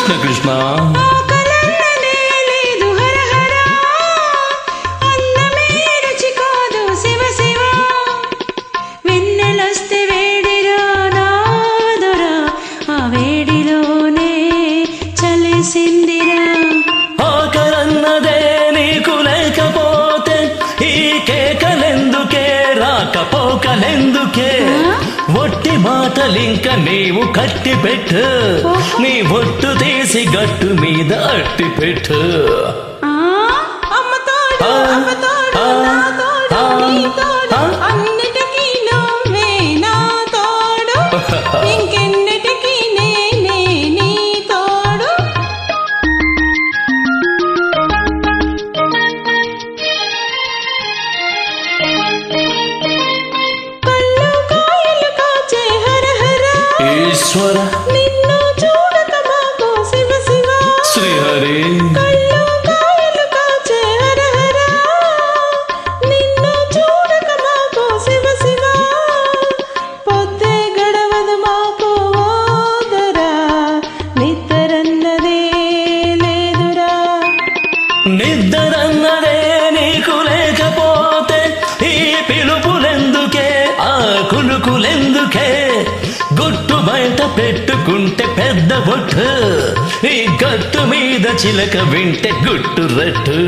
కృష్ణ కృష్ణ ఆకలన్నదే నీకు లేకపోతే ఈ కేకలెందుకే రాకపోకలెందుకే ఒట్టి మాటలింక నీవు కట్టి పెట్టు నీ ఒట్టు తీసి గట్టు మీద అట్టి పెట్టు ఈశ్వర నిన్ను చూడక మాకు శివ శివ శ్రీహరి కళ్ళు కాయలు కాచే హర హర నిన్ను చూడక మాకు శివ శివ పొద్దే గడవదు మాకు ఓదరా నిద్రన్నదే లేదురా నిద్రన్నదే నీకు లేకపోతే ఈ పిలుపులెందుకే ఆ కులుకులెందుకే గుట్టు బయట పెట్టుకుంటే పెద్ద బొట్టు ఈ గట్టు మీద చిలక వింటే గుట్టు రట్టు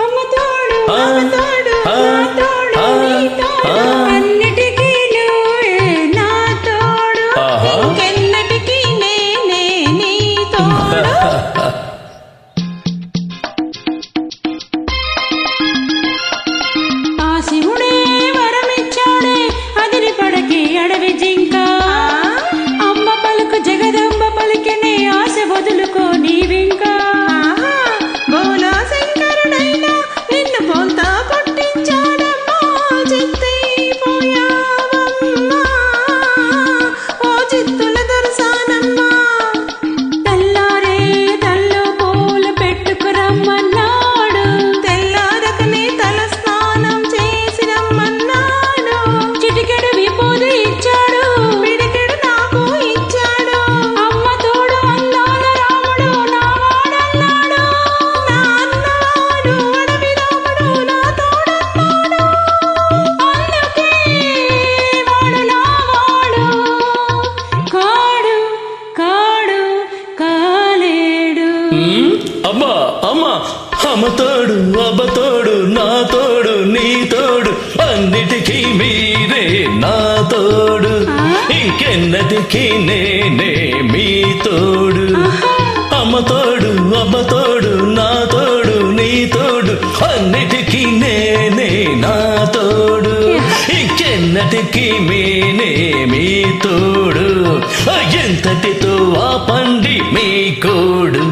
అమ్మ తోడు నా తోడు నీ తోడు అన్నిటికీ నువ్వే నా తోడు ఇంకెన్నటికీ నేనే నీ తోడు ఆ శివుడే వరమిచ్చాడే అదిరి పడకి అడవి జింక అమ్మ పలుకు జగదంబ పలికినే ఆశ వదులుకో నీవింకా బోలా శంకరుడైనా నిన్ను బోల్తా కొట్టించాడమ్మా చిత్తైపోయావమ్మా ఓ చిత్తుల దర్శనమ్మా తెల్లారే తల్లో పూలు పెట్టుకురమ్మన్నాడు తెల్లారకనే తల స్నానం చేసి రమ్మన్నాడు చిటికెడు విభూది ఇచ్చాడు పిడికెడు నాకు ఇచ్చాడు అమ్మ తోడు అన్నాడు రాముడు నా వాడన్నాడు నా అన్నవాడు అడవి రాముడు నా తోడన్నాడు అందుకే వాడు నా వాడు కాడు కాడు కాలేడు అమ్మా అమ్మా అమ్మ తోడు అబ్బ తోడు నా తోడు నీ తోడు అన్నిటికీ మీరే నా తోడు ఇంకెన్నటికీ నేనే మీ తోడు అమ్మ తోడు అబ్బ తోడు నా తోడు నీ తోడు అన్నిటికీ నేనే నా తోడు ఇంకెన్నటికీ మీనే మీ తోడు ఎంతటితో ఆ పండి మీ కోడు